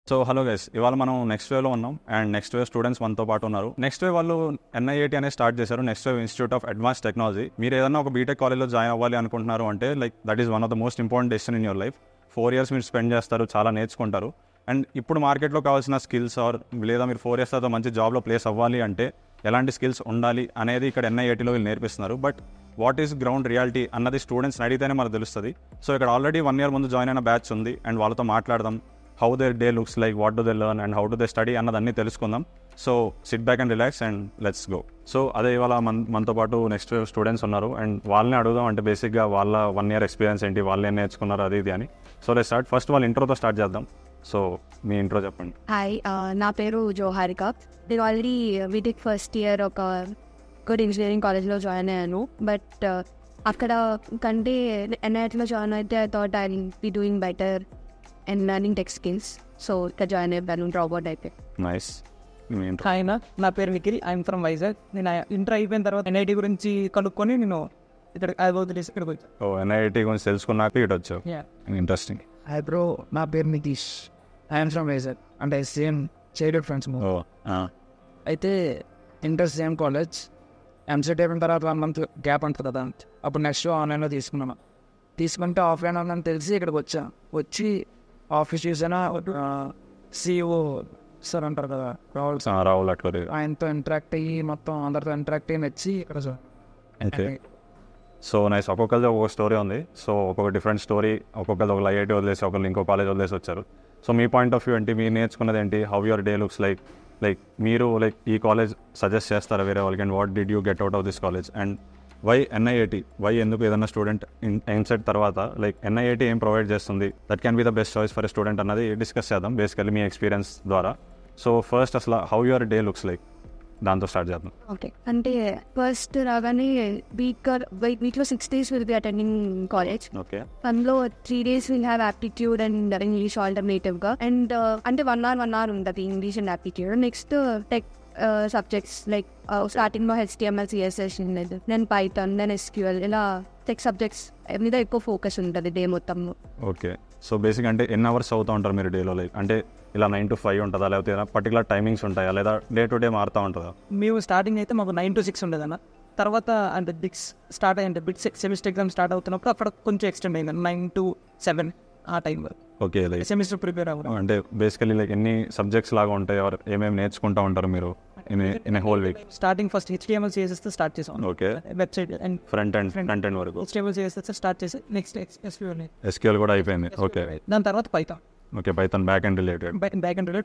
So hello guys, ఇవాళ మనం next వేవ్లో ఉన్నాం అండ్ నెక్స్ట్ వేవ్ స్టూడెంట్స్ మనతో పాటు ఉన్నారు. నెక్స్ట్ వేవ్ వాళ్ళు NIAT అనేది స్టార్ట్ చేశారు, next wave institute of advance technology. మీరు ఏదైనా ఒక బీటెక్ కాలేజ్లో జాయిన్ అవ్వాలి అనుకుంటున్నారు అంటే that is one of the most important decision in your life. 4 years మీరు స్పెండ్ చేస్తారు, చాలా నేర్చుకుంటారు. అండ్ ఇప్పుడు మార్కెట్లో కావాల్సిన స్కిల్స్ లేదా మీరు 4 years తర్వాత మంచి జాబ్లో ప్లేస్ అవ్వాలి అంటే ఎలాంటి స్కిల్స్ ఉండాలి అనేది ఇక్కడ NIATలో వీళ్ళు నేర్పిస్తున్నారు. But what is ground reality అన్నది స్టూడెంట్స్ని అడిగితేనే మనకు తెలుస్తుంది. సో ఇక్కడ ఆల్రెడీ 1 year ముందు జాయిన్ అయిన బ్యాచ్ ఉంది అండ్ వాళ్ళతో మాట్లాడదాం. How their day looks like, what do they learn and how do they study అన్నదన్నీ తెలుసుకుందాం. So sit back and relax and let's go. So అదే ఇవాళ మనతో పాటు నెక్స్ట్ వేవ్ స్టూడెంట్స్ ఉన్నారు అండ్ వాళ్ళని అడుగుదాం. అంటే బేసిక్గా వాళ్ళ 1 year ఎక్స్పీరియన్స్ ఏంటి, వాళ్ళు ఏం నేర్చుకున్నారు అది ఇది అని. So let's start. ఫస్ట్ వాళ్ళ ఇంట్రోతో స్టార్ట్ చేద్దాం. సో మీ ఇంట్రో చెప్పండి. హాయ్, నా పేరు జోహారిక. నేను ఆల్రెడీ బీటెక్ ఫస్ట్ ఇయర్ ఒక గుడ్ ఇంజనీరింగ్ కాలేజ్లో జాయిన్ అయ్యాను. బట్ అక్కడ కంటే NIATలో జాయిన్ అయితే I thought I will be doing better and learning tech skills. So ఇక్కడ జాయిన్ అయ్యాను, డ్రాప్ అవుట్ అయితే. నైస్. హాయ్, నా పేరు నిఖిల్. I'm from Vizag. నేను ఇంటర్ అయిపోయిన తర్వాత NIT గురించి కనుక్కొని నేను ఇక్కడికి వచ్చాను. NIAT గురించి తెలుసుకున్నాక ఇటు వచ్చావు. ఇంట్రెస్టింగ్. హాయ్ బ్రో, నా పేరు నితీష్. I'm from Vizag. అంటే సేమ్ చైల్డ్హుడ్ ఫ్రెండ్స్. అయితే ఇంటర్ సేమ్ కాలేజ్. ఎంసెట్ అయిపోయిన తర్వాత 1 month గ్యాప్ ఉంటుంది కదా, అప్పుడు నెక్స్ట్ ఆన్లైన్లో తీసుకుంటే ఆఫ్లైన్ ఉందని తెలిసి ఇక్కడికి వచ్చి ఆఫీస్ చూసినా CEO సార్ అంటారు కదా, రాహుల్ అట్లూరి, ఆయనతో ఇంటరాక్ట్ అయ్యి మొత్తం అందరితో ఇంటరాక్ట్ అయ్యి నచ్చి ఇక్కడ అయితే. So nice. ఒక్కొక్కరిది ఒక్కొక్క స్టోరీ ఉంది. సో ఒక్కొక్క డిఫరెంట్ స్టోరీ. ఒక్కొక్కరిది ఒక IIT వదిలేసి ఒకళ్ళు ఇంకో కాలేజ్ వదిలేసి వచ్చారు. సో మీ పాయింట్ ఆఫ్ వ్యూ ఏంటి, మీరు నేర్చుకున్నది ఏంటి, how your day looks like మీరు ఈ కాలేజ్ సజెస్ట్ చేస్తారా వేరే వాళ్ళకి, and what did you get out of this college and why NIAT, why ఎందుకు ఏదైనా స్టూడెంట్ ఎంసెట్ తర్వాత NIAT ఏం ప్రొవైడ్ చేస్తుంది, that can be the best choice for a student అన్నది డిస్కస్ చేద్దాం బేసికల్లీ మీ ఎక్స్పీరియన్స్ ద్వారా. సో ఫస్ట్ అసలు how your day looks like, దాంతో స్టార్ట్ చేద్దాం. ఓకే, అంటే ఫస్ట్ రాగానే వీక్లో 6 days will be attending college. Okay. అందులో 3 days will have aptitude and English ఆల్టర్నేటివ్గా. అండ్ అంటే 1 hour ఉంటుంది English and aptitude. Next tech subjects like స్టార్టింగ్లో HTML, CSS, then Python, then SQL, ఇలా టెక్ సబ్జెక్ట్స్ మీద ఎక్కువ ఫోకస్ ఉంటుంది డే మొత్తం. ఓకే. సో బేసిక్ అంటే ఎన్ని అవర్స్ అవుతూ ఉంటారు మీరు డేలో, అంటే ఇలా 9 to 5 ఉంటుందా, లేకపోతే పర్టికులర్ టైమింగ్స్ ఉంటాయా, లేదా డే టు డే మారుతూ ఉంటుందా? మేము స్టార్టింగ్ అయితే మాకు 9 to 6 ఉండేది అన్న. తర్వాత అంటే బిట్స్ స్టార్ట్ అయ్యి, అంటే బిట్స్ సెమిస్టర్ ఎగ్జామ్ స్టార్ట్ అవుతున్నప్పుడు అక్కడ కొంచెం ఎక్స్టెండ్ అయింది 9 to 7 ఆ టైం వరకు. ఓకే. సెమిస్టర్ ప్రిపేర్ అవ్వడం అంటే బేసికలీ ఎన్ని సబ్జెక్ట్స్ లాగా ఉంటాయి, ఏమేమి నేర్చుకుంటూ ఉంటారు మీరు in a whole week? Starting first HTML, CSS start చేసాం. Okay. Website and front end వరకు HTML, CSS స్టార్ట్ చేసి నెక్స్ట్ SQL కూడా అయిపోయింది. ఓకే. దాని తర్వాత Python. Okay, Python back end related.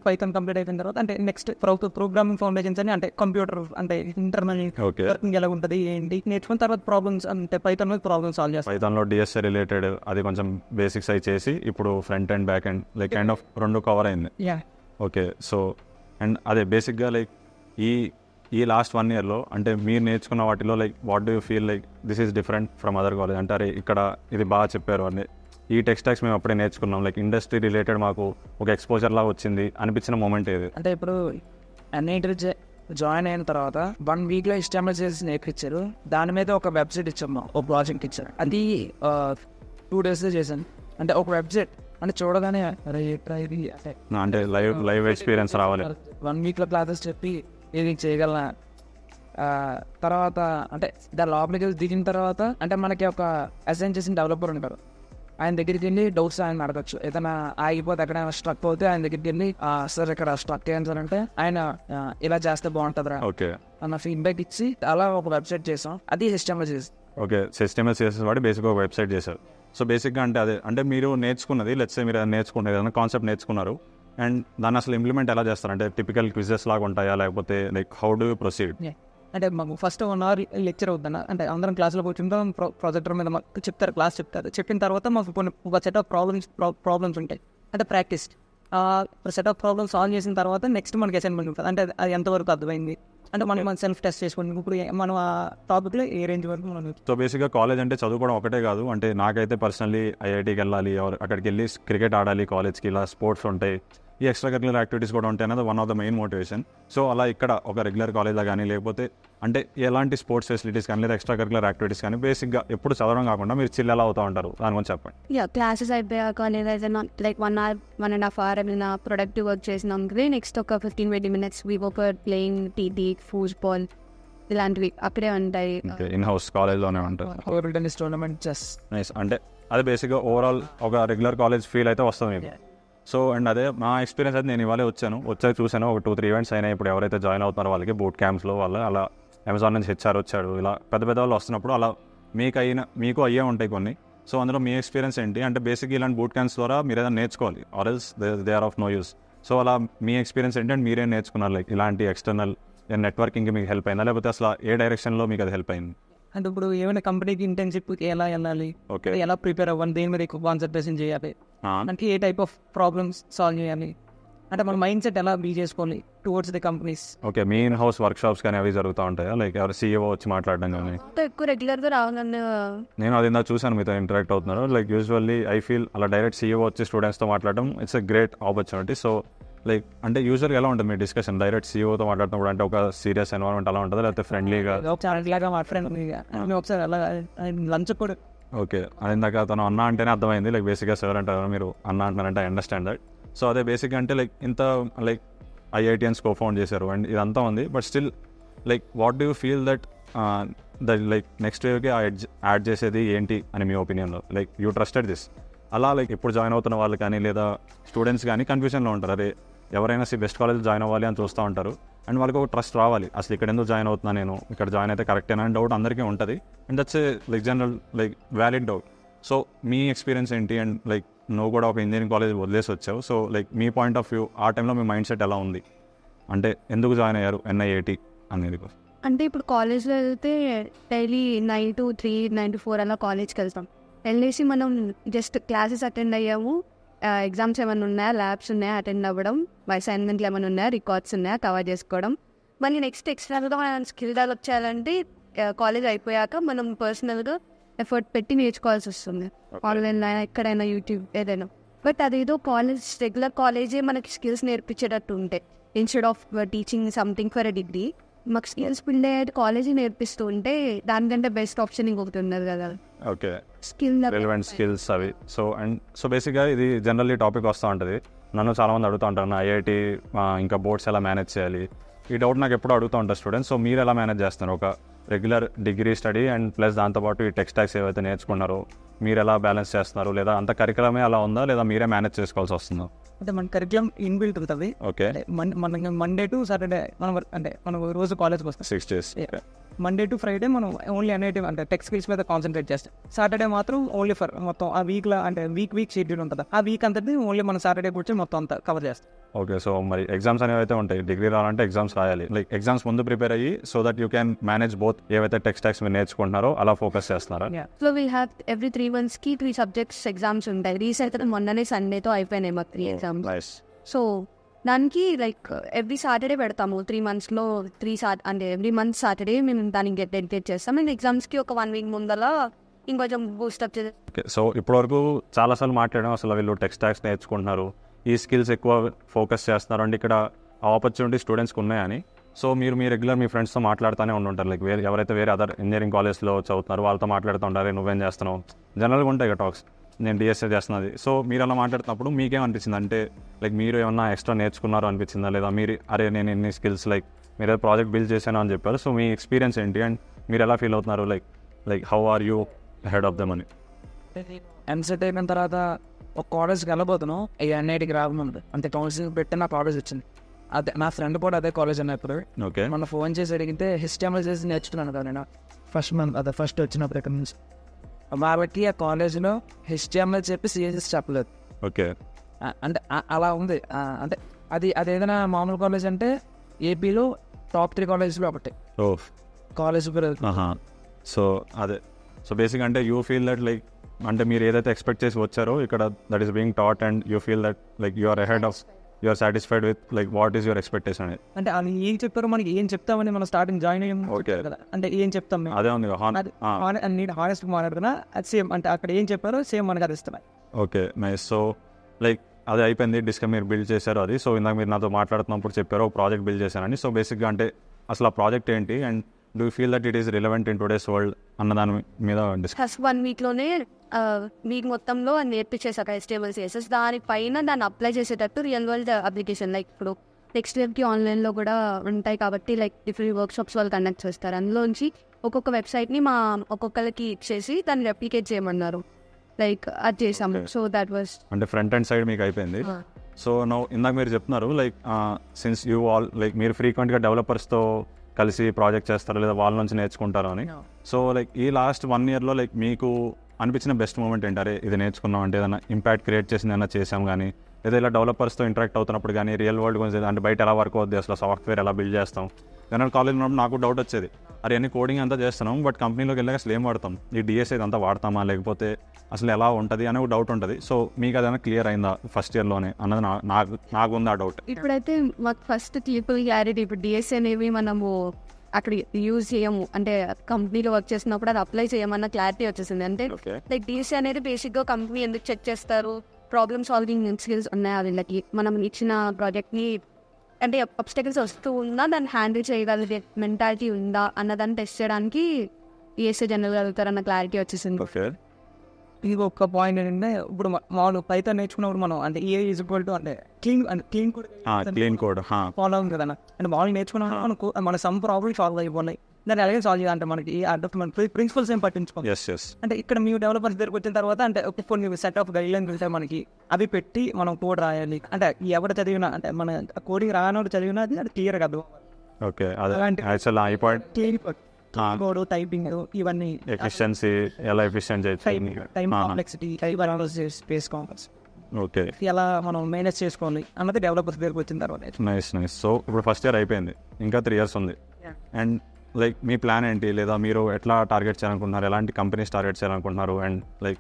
Python complete అయిపోయిన తర్వాత అంటే నెక్స్ట్ ప్రోగ్రామింగ్ ఫౌండేషన్స్ అని, అంటే కంప్యూటర్ అంటే ఇంటర్నల్ వర్కింగ్ ఎలా ఉంటుంది ఏంటి నేర్చుకున్న తర్వాత ప్రాబ్లమ్స్, అంటే పైథాన్ మీద ప్రాబ్లమ్స్ సాల్వ్ చేస్తాం. పైథాన్లో DSA రిలేటెడ్ అది కొంచెం బేసిక్స్ అయి చేసి ఇప్పుడు front and back end kind of 2 cover అయింది. ఓకే. సో అండ్ అదే బేసిక్గా ఈ లాస్ట్ 1 yearలో అంటే మీరు నేర్చుకున్న వాటిలో what do you feel this is different from other college, అంటే అరే ఇక్కడ ఇది బాగా చెప్పారు అని, ఈ టెక్స్టైల్స్ మేము అప్పుడే నేర్చుకున్నాం, ఇండస్ట్రీ రిలేటెడ్ మాకు ఒక ఎక్స్పోజర్ లాగా వచ్చింది అనిపించిన మూమెంట్ ఏది? అంటే ఇప్పుడు NIT జాయిన్ అయిన తర్వాత 1 weekలో HTML చేసి నేర్పించారు. దాని మీద ఒక వెబ్సైట్ ఇచ్చాము, ఒక ప్రాజెక్ట్ ఇచ్చారు. అది 2 days చేశాను. అంటే ఒక వెబ్సైట్ అంటే చూడగానే ఇది అంటే లైవ్ ఎక్స్పీరియన్స్ రావాలి. 1 weekలో క్లాసెస్ చెప్పి ఇది చేయగలనా. తర్వాత అంటే దాని లోపలికి దిగిన తర్వాత అంటే మనకి ఒక అసైన్ చేసిన డెవలపర్ ఉంటారు, ఆయన దగ్గరికి వెళ్ళి డౌట్స్ ఆయన అడగచ్చు. ఏదైనా ఆగిపోతే ఎక్కడైనా స్ట్రక్ అవుతే ఆయన దగ్గరికి వెళ్ళి సార్ ఇక్కడ స్ట్రక్ అయ్యాను సార్ అంటే ఆయన ఇలా చేస్తే బాగుంటుందిరా అన్న ఫీడ్బ్యాక్ ఇచ్చి అలా ఒక వెబ్సైట్ చేసాం. అది HTML చేసి. ఓకే. HTML చేసేసి వాడి బేసిక్గా ఒక వెబ్సైట్ చేశారు. సో బేసిక్గా అంటే అదే అంటే మీరు నేర్చుకున్నది లెట్స్ సే మీరు నేర్చుకున్నది ఏదైనా కాన్సెప్ట్ నేర్చుకున్నారు అండ్ దాన్ని అసలు ఇంప్లిమెంట్ ఎలా చేస్తారు, అంటే టిపికల్ క్విజెస్ లాగా ఉంటాయా, లేకపోతే హౌ డూ యూ ప్రొసీడ్? అంటే మాకు ఫస్ట్ 1 hour లెక్చర్ అవుతుందన్న. అంటే అందరం క్లాస్లో కూర్చుంటాం, ప్రొజెక్టర్ మీద మాకు క్లాస్ చెప్తారు. చెప్పిన తర్వాత మాకు ఒక సెట్ ఆఫ్ ప్రాబ్లమ్స్ ఉంటాయి, అంటే practice. Set of problems solve చేసిన తర్వాత నెక్స్ట్ మనకి అసైన్మెంట్ ఉంటుంది, అంటే అది ఎంతవరకు అర్థమైంది అంటే మనం సెల్ఫ్ టెస్ట్ చేసుకుని ఇప్పుడు మనం ఆ టాపిక్లో ఏ రేంజ్ వరకు మనం. సో బేసిక్గా కాలేజ్ అంటే చదువుకోవడం ఒకటే కాదు, అంటే నాకైతే పర్సనల్లీ IITకి వెళ్ళాలి, అక్కడికి వెళ్ళి క్రికెట్ ఆడాలి, కాలేజ్కి ఇలా స్పోర్ట్స్ ఉంటాయి, ఈ ఎక్స్ట్రా కరికులర్ యాక్టివిటీస్ కూడా ఉంటాయి అనేది one of the main motivation. So అలా ఇక్కడ ఒక రెగ్యులర్ కాలేజ్లో కానీ లేకపోతే అంటే ఎలాంటి స్పోర్ట్స్ ఫెసిలిటీస్ కానీ లేదా ఎక్స్ట్రా కరికులర్ యాక్టివిటీస్ కానీ బేసిక్గా ఎప్పుడు చదవడం కాకుండా మీరు చిల్ ఎలా అవుతూ ఉంటారు దాని గురించి చెప్పండి. క్లాసెస్ అయిపోయాక లేదా ఏదైనా లైక్ 1 hour 1.5 hour ఏమైనా ప్రొడక్టివ్ వర్క్ చేసినాక నెక్స్ట్ ఒక 15-20 minutes V for playing TT football ఇలాంటివి అక్కడే ఉంటాయి. ఇన్ హౌస్ కాలేజ్లోనే ఉంటాయి. Tennis tournament, chess. నైస్. అంటే అది బేసిక్గా ఓవరాల్ ఒక రెగ్యులర్ కాలేజ్ ఫీల్ అయితే వస్తుంది మీకు. సో అండ్ అదే మా ఎక్స్పీరియన్స్ అయితే నేను ఇవాళ వచ్చాక చూసాను ఒక 2-3 ఈవెంట్స్ అయినాయి. ఇప్పుడు ఎవరైతే జాయిన్ అవుతున్నారో వాళ్ళకి బూట్ క్యాంప్స్లో వాళ్ళు అలా అమెజాన్ నుంచి హెచ్ఆర్ వచ్చాడు, ఇలా పెద్ద పెద్ద వాళ్ళు వస్తున్నప్పుడు అలా మీకు అయ్యే ఉంటాయి కొన్ని. సో అందులో మీ ఎక్స్పీరియన్స్ ఏంటి అంటే బేసిక్గా ఇలాంటి బూట్ క్యాంప్స్ ద్వారా మీరు ఏదైనా నేర్చుకోవాలి or else they are of no use. So అలా మీ ఎక్స్పీరియన్స్ ఏంటి అంటే మీరేం నేర్చుకున్నారు లైక్ ఇలాంటి ఎక్స్టర్నల్ నెట్వర్కింగ్కి మీకు హెల్ప్ అయిందా లేకపోతే అసలు ఏ డైరెక్షన్లో మీకు అది హెల్ప్ అయింది? అంటే ఇప్పుడు ఏమైనా కంపెనీకి ఇంటర్న్షిప్కి ఎలా వెళ్ళాలి, ఎలా ప్రిపేర్ అవ్వాలి, దేని మీద ఎక్కువ కాన్సన్ట్రేషన్ చేయాలి, అంటే ఏ టైప్ ఆఫ్ ప్రాబ్లమ్స్ సాల్వ్ చేయాలి, అంటే మన మైండ్ సెట్ ఎలా బిల్డ్ చేసుకోవాలి towards the companies. Okay, me in house work shops కానీ అవి జరుగుతూ ఉంటాయా లైక్ ఎవరు CEO వచ్చి మాట్లాడడం కానీ? ఎక్కువ రెగ్యులర్గా రావాలని నేను అది ఇందాక చూసాను మీతో ఇంటరాక్ట్ అవుతున్నారు. లైక్ యూజువల్లీ ఐ ఫీల్ అలా డైరెక్ట్ CEO వచ్చి స్టూడెంట్స్తో మాట్లాడడం it's a great opportunity. So like అంటే యూజువల్గా ఎలా ఉంటుంది మీ డిస్కషన్ డైరెక్ట్ CEOతో మాట్లాడుతున్నప్పుడు? అంటే ఒక సీరియస్ ఎన్వైరన్మెంట్ అలా ఉంటుంది లేకపోతే ఫ్రెండ్లీగా? ఒకసారి మా ఫ్రెండ్ ఒకసారి అలా లంచ్ కూడా. ఓకే, అది ఇందాక తను అన్న అంటేనే అర్థమైంది లైక్ బేసిక్గా సార్ అంటారు, మీరు అన్న అంటున్నారంటే ఐ అండర్స్టాండ్ దట్. సో అదే బేసిక్గా అంటే లైక్ ఇంత లైక్ IITians కో-ఫౌండ్ చేశారు అండ్ ఇదంతా ఉంది. But still like what do you feel that like next వేవ్కి యాడ్ చేసేది ఏంటి అని మీ ఒపీనియన్లో? లైక్ యూ ట్రస్టెడ్ దిస్ అలా లైక్ ఇప్పుడు జాయిన్ అవుతున్న వాళ్ళు కానీ లేదా స్టూడెంట్స్ కానీ కన్ఫ్యూజన్లో ఉంటారు. అదే ఎవరైనా బెస్ట్ కాలేజ్ జాయిన్ అవ్వాలి అని చూస్తూ ఉంటారు అండ్ వాళ్ళకి ఒక ట్రస్ట్ రావాలి, అసలు ఇక్కడ ఎందుకు జాయిన్ అవుతున్నా, నేను ఇక్కడ జాయిన్ అయితే కరెక్టేనా అని డౌట్ అందరికీ ఉంటుంది and that's a like general like valid doubt. So మీ ఎక్స్పీరియన్స్ ఏంటి అండ్ లైక్ నువ్వు కూడా ఒక ఇంజనీరింగ్ కాలేజ్ వదిలేసి వచ్చావు. So like me point of view ఆ టైంలో మీ మైండ్ సెట్ ఎలా ఉంది, అంటే ఎందుకు జాయిన్ అయ్యారు NIAT అనేది? అంటే ఇప్పుడు కాలేజ్లో వెళ్తే డైలీ 9 to 3, 9 to 4 అలా కాలేజ్కి వెళ్తాం. వెళ్ళేసి మనం జస్ట్ క్లాసెస్ అటెండ్ అయ్యాము, ఎగ్జామ్స్ ఏమైనా ఉన్నాయా, ల్యాబ్స్ ఉన్నాయా అటెండ్ అవ్వడం, అసైన్మెంట్లు ఏమైనా ఉన్నాయా, రికార్డ్స్ ఉన్నాయా కవర్ చేసుకోవడం. మళ్ళీ నెక్స్ట్ ఎక్స్ట్రాగా మనం స్కిల్ డెవలప్ చేయాలంటే కాలేజ్ అయిపోయాక మనం పర్సనల్గా ఎఫర్ట్ పెట్టి నేర్చుకోవాల్సి వస్తుంది, ఆన్లైన్లో అయినా ఎక్కడైనా యూట్యూబ్ ఏదైనా. బట్ అదేదో రెగ్యులర్ కాలేజే మనకి స్కిల్స్ నేర్పించేటట్టు ఉంటాయి instead of teaching something for a degree. మాకు స్కిల్స్ బిల్డ్ అయ్యేది కాలేజీ నేర్పిస్తూ ఉంటే దానికంటే బెస్ట్ ఆప్షన్ ఇంకొకటి ఉన్నది కదా. ఓకే, స్కిల్ రిలవెంట్ స్కిల్స్ అవి. సో బేసిక్గా ఇది జనరల్లీ టాపిక్ వస్తూ ఉంటుంది. నన్ను చాలామంది అడుగుతూ ఉంటారు IIT ఇంకా బోర్డ్స్ ఎలా మేనేజ్ చేయాలి, ఈ డౌట్ నాకు ఎప్పుడు అడుగుతూ ఉంటారు స్టూడెంట్స్. సో మీరు ఎలా మేనేజ్ చేస్తున్నారు ఒక regular degree study and plus దాంతోపాటు ఈ టెక్ స్టాక్స్ ఏవైతే నేర్చుకున్నారో మీరు ఎలా బ్యాలెన్స్ చేస్తున్నారు, లేదా అంత కరికులమే అలా ఉందా లేదా మీరే మేనేజ్ చేసుకోవాల్సి వస్తుందా? అంటే మన కరికులం ఇన్బిల్ట్ ఉంటుంది. ఓకే, మన మండే టు సాటర్డే మనం రోజు కాలేజ్కి వస్తాం 6 days. మండే టు ఫ్రైడే మనం ఓన్లీ NIT అంటే టెక్ స్కిల్స్ మీద కాన్సన్ట్రేట్ చేస్తాం. సాటర్డే మాత్రం ఓన్లీ ఫర్ మొత్తం ఆ వీక్లో అంటే వీక్ షెడ్యూల్ ఉంటుంది, ఆ వీక్ అంతటి ఓన్లీ మనం సాటర్డే కూర్చొని మొత్తం అంతా కవర్ చేస్తాం. ఓకే, సో మరి ఎగ్జామ్స్ అనేవి అయితే ఉంటాయి, డిగ్రీ రావాలంటే ఎగ్జామ్స్ రాయాలి. లైక్ ఎగ్జామ్స్ ముందు ప్రిపేర్ అయ్యి so that you can manage both ఏవైతే టెక్ స్టాక్స్ మీరు నేర్చుకుంటున్నారో అలా ఫోకస్ చేస్తున్నారా? So we have every 3 months-కి 3 subjects exams ఉంటాయి. రీసెంట్ మొన్ననే సండేతో అయిపోయినాయి మాకు 3 exams. సో దానికి లైక్ ఎవ్రీ సాటర్డే పెడతాము 3 months-లో అంటే ఎవ్రీ మంత్ సాటర్డే మేము దానికి డెడికేట్ చేస్తాం. అండ్ ఎగ్జామ్స్కి ఒక 1 week ముందర ఇంకొంచెం బూస్టప్ చేస్తాం. ఓకే, సో ఇప్పటివరకు చాలాసార్లు మాట్లాడాం అసలు వీళ్ళు టెక్ స్టాక్స్ నేర్చుకుంటున్నారు, ఈ స్కిల్స్ ఎక్కువ ఫోకస్ చేస్తున్నారు అంటే ఇక్కడ ఆపర్చునిటీ స్టూడెంట్స్కి ఉన్నాయని. సో మీరు మీ రెగ్యులర్ మీ ఫ్రెండ్స్తో మాట్లాడుతూనే ఉంటుంటారు లైక్ ఎవరైతే వేరే అదర్ ఇంజనీరింగ్ కాలేజ్లో చదువుతున్నారు వాళ్ళతో మాట్లాడుతూ ఉంటారు, నువ్వేం చేస్తున్నావు, జనరల్గా ఉంటాయి కదా టాక్స్, నేను DSA చేస్తున్నది. సో మీరు అలా మాట్లాడుతున్నప్పుడు మీకేమనిపించింది అంటే లైక్ మీరు ఏమన్నా ఎక్స్ట్రా నేర్చుకున్నారో అనిపించిందా, లేదా మీరు అరే నేను ఎన్ని స్కిల్స్ లైక్ మీరు ఏదో ప్రాజెక్ట్ బిల్డ్ చేశాను అని చెప్పారు. సో మీ ఎక్స్పీరియన్స్ ఏంటి అండ్ మీరు ఎలా ఫీల్ అవుతున్నారు, like how are you ahead of them అని? ఎంసెట్ అయిన తర్వాత ఒక కాలేజ్కి వెళ్ళబోతున్నాం, NITకి రాకముందు అంతే కౌన్సిలింగ్ పెట్టి నాకు కాలేజ్ వచ్చింది. అదే నా ఫ్రెండ్ కూడా అదే కాలేజ్ అన్నప్పుడు ఓకే మన ఫోన్ చేసి అడిగితే HTML చేసి నేర్చుకున్నాను కదా నేను ఫస్ట్ వచ్చినప్పుడు ఇక్కడ నుంచి. కాబట్టి ఆ కాలేజ్లో HTML చెప్పి CSS చెప్పలేదు. ఓకే, అంటే అలా ఉంది. అంటే అదేదైనా మామూలు కాలేజ్ అంటే ఏపీలో టాప్ 3 కాలేజ్లో ఒకటి కాలేజ్. సో అదే సో బేసిక్ అంటే యూ ఫీల్ దట్ లైక్ అంటే మీరు ఏదైతే ఎక్స్పెక్ట్ చేసి వచ్చారో ఇక్కడ that is being taught and you feel that like you are ahead of you are satisfied with like what is your expectation అనేది? అంటే అది ఏం చెప్తారో మనకి ఏం చెప్తామని మనం స్టార్టింగ్ జాయిన్ అయ్యాం కదా, అంటే ఏం చెప్తాం మేము అదే ఉంది నేను హానెస్ట్గా మాట్లాడుతున్నా అది సేమ్ అంటే అక్కడ ఏం చెప్పారో సేమ్ మనకు అది ఇస్తాం. Okay nice. సో లైక్ అది అయిపోయింది, మీరు బిల్డ్ చేశారు అది. సో ఇందాక మీరు నాతో మాట్లాడుతున్నప్పుడు చెప్పారు ఒక ప్రాజెక్ట్ బిల్డ్ చేశానని. సో బేసిక్గా అంటే అసలు ఆ ప్రాజెక్ట్ ఏంటి and do feel that it is relevant in today's world అన్న దాని మీద ఫస్ట్ 1 వీక్లోనే వీక్ మొత్తంలో నేర్పించేసాక HTML CSS దానిపైన దాన్ని అప్లై చేసేటట్టు రియల్ వరల్డ్ అప్లికేషన్ లైక్ ఇప్పుడు నెక్స్ట్ ఇయర్కి ఆన్లైన్లో కూడా ఉంటాయి కాబట్టి లైక్ డిఫరెంట్ వర్క్షాప్స్ వాళ్ళు కండక్ట్ చేస్తారు. అందులోంచి ఒక్కొక్క వెబ్సైట్ని ఒక్కొక్కరికి ఇచ్చేసి దాన్ని రెప్లికేట్ చేయమన్నారు. లైక్ అది చేసాము. సో దాట్ వాస్ అంటే ఫ్రంట్ అండ్ సైడ్ మీకు అయిపోయింది. సో ఇందాక మీరు చెప్తున్నారు like since you all like మీరు ఫ్రీక్వెంట్గా డెవలపర్స్తో కలిసి ప్రాజెక్ట్ చేస్తారు లేదా వాళ్ళ నుంచి నేర్చుకుంటారు అని. సో లైక్ ఈ లాస్ట్ 1 yearలో లైక్ మీకు అనిపించిన బెస్ట్ మూమెంట్ ఏంటి? అరే ఇది నేర్చుకున్నాం అంటే ఏదైనా ఇంపాక్ట్ క్రియేట్ చేసింది ఏదైనా చేసాం కానీ, లేదా ఇలా డెవలపర్స్తో ఇంటరాక్ట్ అవుతున్నప్పుడు కానీ రియల్ వరల్డ్ గురించి అంటే బయట ఎలా వర్క్ అవుతుంది, అసలు సాఫ్ట్వేర్ ఎలా బిల్డ్ చేస్తాం. జనరల్ కాలేజ్ ఉన్నప్పుడు నాకు డౌట్ వచ్చేది, అరే అన్ని కోడింగ్ అంతా చేస్తున్నాం బట్ కంపెనీలోకి వెళ్ళాక అసలు ఏం వాడతాం, ఈ డిఎస్ఏ అంతా వాడతామా లేకపోతే అసలు ఎలా ఉంటుంది అనే ఒక డౌట్ ఉంటుంది. సో మీకు అదైనా క్లియర్ అయిందా ఫస్ట్ ఇయర్లోనే అన్నది నాకు ఉంది ఆ డౌట్. ఇప్పుడైతే మాకు ఫస్ట్ క్లారిటీ ఇప్పుడు డిఎస్ఏ అనేవి మనము అక్కడ యూజ్ చేయము, అంటే కంపెనీలో వర్క్ చేసినప్పుడు అది అప్లై చేయమన్న క్లారిటీ వచ్చేసింది. అంటే లైక్ డిఎస్ఏ అనేది బేసిక్గా కంపెనీ ఎందుకు చెక్ చేస్తారు, ప్రాబ్లమ్ సాల్వింగ్ స్కిల్స్ ఉన్నాయా వీళ్ళకి, మనం ఇచ్చిన ప్రాజెక్ట్ని అంటే అబ్స్టకల్స్ వస్తూ ఉందా, దాన్ని హ్యాండిల్ చేయగలిగే మెంటాలిటీ ఉందా అన్నదాన్ని టెస్ట్ చేయడానికి డిఎస్ఏ జనరల్గా వెళ్తారన్న క్లారిటీ వచ్చేసింది. ఇది ఒక పాయింట్ ఏంటంటే ఇప్పుడు మామూలు పైథాన్ నేర్చుకున్నప్పుడు మనం అంటే ఏ ఈజ్ ఈక్వల్ టు అంటే క్లీన్ కోడ్ ఫాలో అవుతుంది కదా. అంటే మామూలు నేర్చుకున్నాం మనకు మన సమ్ ప్రాబ్లమ్ సాల్వ్ అయిపోయినాయి, దాన్ని అలాగే సాల్వ్ చేయాలంటే మనకి మన ప్రిన్సిపల్స్ ఏం పట్టించుకోవాలి. అంటే ఇక్కడ మేము డెవలపర్స్ దగ్గరికి వచ్చిన తర్వాత అంటే కొన్ని సెట్ ఆఫ్ గైడ్ లైన్స్ ఉంటాయి మనకి, అవి పెట్టి మనం కోడ్ రాయాలి. అంటే ఎవరు చదివినా అంటే మన కోడింగ్ రానోడు చదివినా అది క్లియర్ కదా. ఓకే కోడ్ టైపింగ్ ఇవన్నీ ఎఫిషియన్సీ ఎలా efficient time complexity space complex okay ఎలా మనం మేనేజ్ చేసుకోవాలి అన్నది డెవలపర్స్ దగ్గరికి వచ్చిన తర్వాత. నైస్. సో ఇప్పుడు ఫస్ట్ ఇయర్ అయిపోయింది, ఇంకా 3 years ఉంది. అండ్ లైక్ మీ ప్లాన్ ఏంటి, లేదా మీరు ఎట్లా టార్గెట్ చేయాలనుకుంటున్నారు, ఎలాంటి కంపెనీస్ టార్గెట్ చేయాలనుకుంటున్నారు? అండ్ లైక్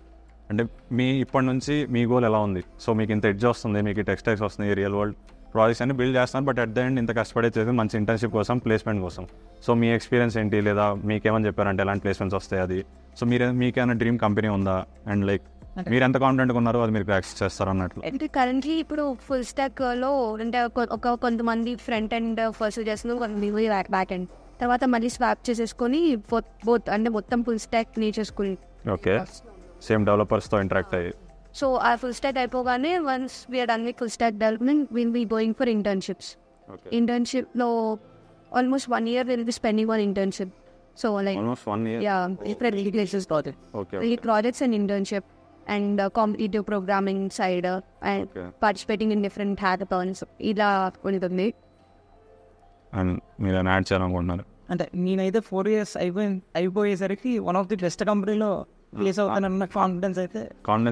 అంటే మీ ఇప్పటి నుంచి మీ గోల్ ఎలా ఉంది? సో మీకు ఇంత ఎడ్జ్ వస్తుంది, మీకు టెక్స్టైల్స్ వస్తుంది, రియల్ వరల్డ్ ప్రాజెక్ట్స్ అన్ని బిల్డ్ చేస్తున్నారు, బట్ అట్ ద ఎండ్ ఇంత కష్టపడే చేసి మంచి ఇంటర్న్షిప్ కోసం, ప్లేస్మెంట్ కోసం. సో మీ ఎక్స్పీరియన్స్ ఏంటి, లేదా మీకేమని చెప్పారంటే ఎలాంటి ప్లేస్మెంట్స్ వస్తాయి అది? సో మీకేమైనా డ్రీమ్ కంపెనీ ఉందా? అండ్ లైక్ మీరు ఎంత కాన్ఫిడెంట్గా ఉన్నారో అది మీరు ప్రాక్టీస్ చేస్తారు అన్నట్లు. అంటే కరెంట్లీ ఇప్పుడు ఫుల్ స్టాక్లో అంటే కొంతమంది ఫ్రంట్ ఎండ్ ఫస్ట్ చేస్తున్నారు, కొంతమంది బ్యాక్ ఎండ్, తర్వాత మళ్ళీ స్వాప్ చేసేసుకొని బోత్ అంటే మొత్తం ఫుల్ స్టాక్ నేర్చేసుకుని ఓకే సేమ్ డెవలపర్స్తో ఇంటరాక్ట్ అయ్యి. సో ఆ ఫుల్ స్టాక్ అయిపోగానే once we are done with full stack development will be going for internships. ఇంటర్న్షిప్లో almost 1 year will be spending on internship. So like almost 1 year different places projects and internship and competitive programming side and participating in different hackathons ఇలా ఉంటుంది. And మీరు add చేయాలనుకుంటున్నారు? అంటే నేనైతే 4 years అయిపోయేసరికి one of the best కంపెనీలో place అవుతానన్న confidence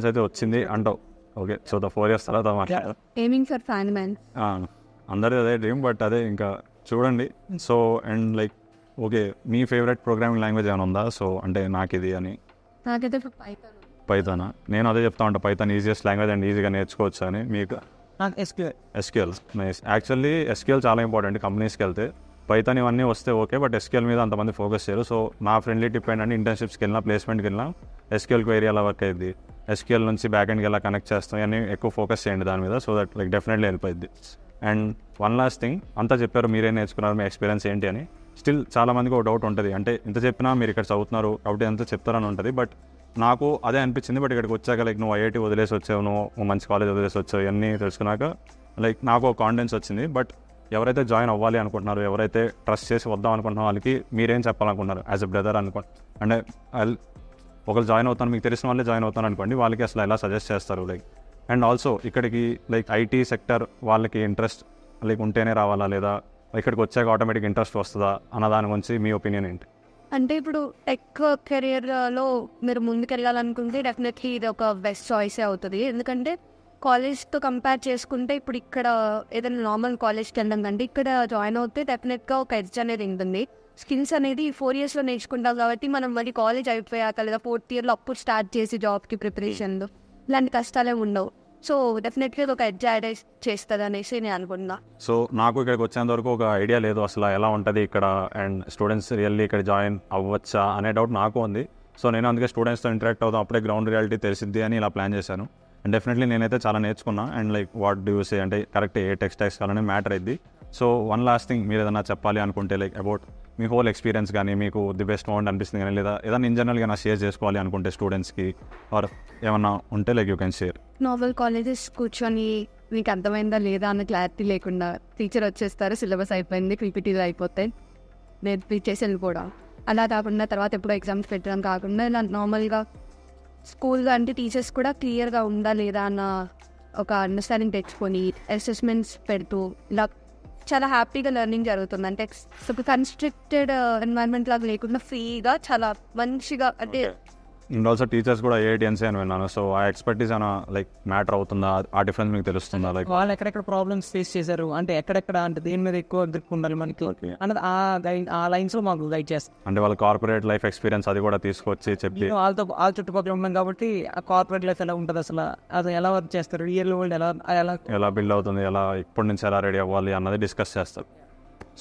అయితే వచ్చింది అంటావు. ఓకే సో 4 years తర్వాత మాట్లాడారు. ఎయిమింగ్ ఫర్ ఫ్యాన్ మ్యాన్ అందరిది అదే డ్రీమ్, బట్ అదే ఇంకా చూడండి. So and like okay me favourite programming language ఏమైనా ఉందా? సో అంటే నాకు ఇది అని. నాకైతే పైథానా? నేను అదే చెప్తా ఉంటాను, పైథాన్ ఈజియెస్ట్ లాంగ్వేజ్ అండ్ ఈజీగా నేర్చుకోవచ్చు అని. మీకు ఎస్క్యూఎల్ నైస్. యాక్చువల్లీ ఎస్క్యూఎల్ చాలా ఇంపార్టెంట్ కంపెనీస్కి వెళ్తే. పైథాన్ ఇవన్నీ వస్తే ఓకే, బట్ ఎస్క్యూఎల్ మీద అంతమంది ఫోకస్ చేయరు. సో నా ఫ్రెండ్లీ టిప్ ఏంటంటే ఇంటర్న్షిప్స్కి వెళ్ళినా ప్లేస్మెంట్కి వెళ్ళినా ఎస్క్యూఎల్ క్వైరీ ఎలా వర్క్ అయ్యింది, ఎస్క్యూఎల్ నుంచి బ్యాక్ ఎండ్కి ఎలా కనెక్ట్ చేస్తాం ఇవన్నీ ఎక్కువ ఫోకస్ చేయండి దాని మీద. So that like definitely help అయ్యింది. అండ్ వన్ లాస్ట్ థింగ్, అంతా చెప్పారు మీరే నేర్చుకున్నారు, మీ ఎక్స్పీరియన్స్ ఏంటి అని. స్టిల్ చాలా మందికి ఒక డౌట్ ఉంటుంది, అంటే ఇంత చెప్పినా మీరు ఇక్కడ చదువుతున్నారు కాబట్టి అంతా చెప్తారని ఉంటుంది. బట్ నాకు అదే అనిపించింది. బట్ ఇక్కడికి వచ్చాక లైక్ నువ్వు ఐఐటి వదిలేసి వచ్చావు, నువ్వు మంచి కాలేజ్ వదిలేసి వచ్చావు, ఇవన్నీ తెలుసుకున్నాక లైక్ నాకు ఒక కాన్ఫిడెన్స్ వచ్చింది. బట్ ఎవరైతే జాయిన్ అవ్వాలి అనుకుంటున్నారో, ఎవరైతే ట్రస్ట్ చేసి వద్దాం అనుకుంటున్న వాళ్ళకి మీరేం చెప్పాలనుకుంటున్నారు యాజ్ ఎ బ్రదర్ అంటే ఒకరు జాయిన్ అవుతాను, మీకు తెలిసిన వాళ్ళే జాయిన్ అవుతాను అనుకోండి, వాళ్ళకి అసలు ఎలా సజెస్ట్ చేస్తారు? లైక్ అండ్ ఆల్సో ఇక్కడికి లైక్ ఐటీ సెక్టర్ వాళ్ళకి ఇంట్రెస్ట్ లైక్ ఉంటేనే రావాలా, లేదా ఇక్కడికి వచ్చాక ఆటోమేటిక్ ఇంట్రెస్ట్ వస్తుందా అన్న దాని గురించి మీ ఒపీనియన్ ఏంటి? అంటే ఇప్పుడు టెక్ కెరియర్లో మీరు ముందుకెళ్ళాలనుకుంటే డెఫినెట్లీ ఇది ఒక బెస్ట్ చాయిసే అవుతుంది. ఎందుకంటే కాలేజ్తో కంపేర్ చేసుకుంటే ఇప్పుడు ఇక్కడ ఏదైనా నార్మల్ కాలేజ్కి వెళ్ళడం కంటే ఇక్కడ జాయిన్ అవుతే డెఫినెట్గా ఒక ఎడ్జ్ అనేది ఉంటుంది. స్కిల్స్ అనేది 4 yearsలో నేర్చుకుంటాం కాబట్టి మనం మళ్ళీ కాలేజ్ అయిపోయాక లేదా 4th yearలో అప్పుడు స్టార్ట్ చేసి జాబ్కి ప్రిపరేషన్లో ఇలాంటి కష్టాలే ఉండవు. సో డెఫినెట్గా ఒక ఎడ్జ్ యాడ్ చేస్తుంది అనేసి నేను అనుకుంటున్నా. సో నాకు ఇక్కడికి వచ్చేంత వరకు ఒక ఐడియా లేదు అసలు ఎలా ఉంటుంది ఇక్కడ, అండ్ స్టూడెంట్స్ రియల్లీ ఇక్కడ జాయిన్ అవ్వచ్చా అనే డౌట్ నాకు ఉంది. సో నేను అందుకే స్టూడెంట్స్తో ఇంటరాక్ట్ అవుతాం, అప్పుడే గ్రౌండ్ రియాలిటీ తెలిసిద్ది అని ఇలా ప్లాన్ చేశాను. అండ్ డెఫినెట్లీ నేనైతే చాలా నేర్చుకున్నా. And like what do you say అంటే కరెక్ట్ ఏ టెక్స్ట్ కావాలనే మ్యాటర్ అయింది. సో వన్ లాస్ట్ థింగ్, మీరు ఏదైనా చెప్పాలి అనుకుంటే like about me whole experience కానీ మీకు ది బెస్ట్ మూమెంట్ అనిపిస్తుంది కానీ, లేదా ఏదైనా ఇన్ జనరల్గా నా షేర్ చేసుకోవాలి అనుకుంటే స్టూడెంట్స్కి ఆర్ ఏమన్నా ఉంటే like you can share. Normal colleges కూర్చొని మీకు అర్థమైందా లేదా అన్న క్లారిటీ లేకుండా టీచర్ వచ్చేస్తారు, సిలబస్ అయిపోయింది, పీపీటీలు అయిపోతాయి, నేర్పించేసి వెళ్ళిపోవడం. అలా కాకుండా తర్వాత ఎప్పుడో ఎగ్జామ్స్ పెట్టడం కాకుండా ఇలా నార్మల్గా స్కూల్లో అంటే టీచర్స్ కూడా క్లియర్గా ఉందా లేదా అన్న ఒక అండర్స్టాండింగ్ తెచ్చుకొని అసెస్మెంట్స్ పెడుతూ ఇలా చాలా హ్యాపీగా లెర్నింగ్ జరుగుతుంది. అంటే ఒక కన్స్ట్రిక్టెడ్ ఎన్వైరన్మెంట్ లాగా లేకుండా ఫ్రీగా చాలా మంచిగా అంటే అండ్ ఆల్సో టీచర్స్ కూడా ఏఐటిఎన్సీ అని విన్నాను. సో ఆ ఎక్స్పర్టీస్ అన్న లైక్ మ్యాటర్ అవుతుందా, ఆ డిఫరెన్స్ మీకు తెలుస్తుందా? లైక్ వాళ్ళు ఎక్కడెక్కడ ప్రాబ్లమ్స్ ఫేస్ చేశారు అంటే ఎక్కడెక్కడ అంటే దేని మీద ఎక్కువ గ్రిప్ ఉండాలి మనకి అన్నది ఆ లైన్స్ లో మాకు గైడ్ చేస్తారు. అంటే వాళ్ళ కార్పొరేట్ లైఫ్ ఎక్స్పీరియన్స్ అది కూడా తీసుకొచ్చి చెప్పి వాళ్ళ చుట్టుపక్కల ఉన్నాం కాబట్టి ఆ కార్పొరేట్ లైఫ్ ఎలా ఉంటుంది, అసలు అది ఎలా వర్క్ చేస్తారు, రియల్ వరల్డ్ ఎలా బిల్డ్ అవుతుంది, ఎలా ఇప్పటి నుంచి ఎలా రెడీ అవ్వాలి అన్నది డిస్కస్ చేస్తారు.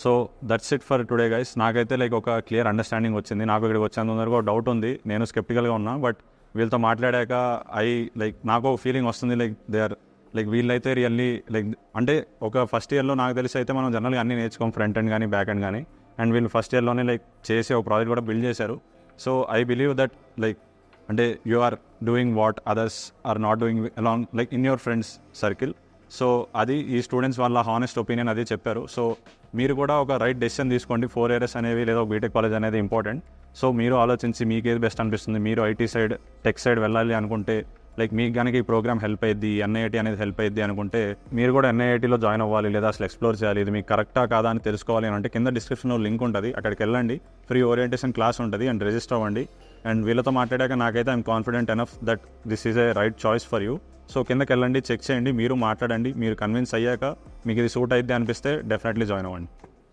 So that's it for today guys. నాకైతే లైక్ ఒక క్లియర్ అండర్స్టాండింగ్ వచ్చింది. నాకు ఇక్కడికి వచ్చేందుకు ఒక డౌట్ ఉంది, నేను స్కెప్టికల్గా ఉన్నా. బట్ వీళ్ళతో మాట్లాడాక నాకు ఒక ఫీలింగ్ వస్తుంది లైక్ దే ఆర్ లైక్ వీళ్ళైతే రియల్లీ లైక్ అంటే ఒక ఫస్ట్ ఇయర్లో నాకు తెలిసి అయితే మనం జనరల్గా అన్నీ నేర్చుకోం, ఫ్రంట్ ఎండ్ కానీ బ్యాక్ ఎండ్ కానీ. అండ్ వీళ్ళు ఫస్ట్ ఇయర్లోనే లైక్ చేసి ఒక ప్రాజెక్ట్ కూడా బిల్డ్ చేశారు. So I believe that like అంటే you are doing what others are not doing along like in your friends circle. So అది ఈ స్టూడెంట్స్ వాళ్ళ హానెస్ట్ ఒపీనియన్ అది చెప్పారు. సో మీరు కూడా ఒక రైట్ డెసిషన్ తీసుకోండి. 4 years అనేవి లేదా బీటెక్ కాలేజ్ అనేది ఇంపార్టెంట్. సో మీరు ఆలోచించి మీకు ఏది బెస్ట్ అనిపిస్తుంది, మీరు ఐటీ సైడ్ టెక్ సైడ్ వెళ్ళాలి అనుకుంటే లైక్ మీకు కనుక ఈ ప్రోగ్రామ్ హెల్ప్ అయ్యిద్ది, ఎన్ఐఐటి అనేది హెల్ప్ అయ్యిద్ది అనుకుంటే మీరు కూడా ఎన్ఐఐటీలో జాయిన్ అవ్వాలి లేదా అసలు ఎక్స్ప్లోర్ చేయాలి, ఇది మీకు కరెక్టా కాదా అని తెలుసుకోవాలి అని అంటే కింద డిస్క్రిప్షన్లో లింక్ ఉంటుంది, అక్కడికి వెళ్ళండి. ఫ్రీ ఓరియంటేషన్ క్లాస్ ఉంటుంది అండ్ రిజిస్టర్ అవ్వండి. అండ్ వీళ్ళతో మాట్లాడాక నాకైతే I'm confident enough that this is a right choice for you. So కిందకి వెళ్ళండి, చెక్ చేయండి, మీరు మాట్లాడండి, మీరు కన్విన్స్ అయ్యాక మీకు ఇది సూట్ అయితే అనిపిస్తే డెఫినెట్లీ జాయిన్ అవ్వండి.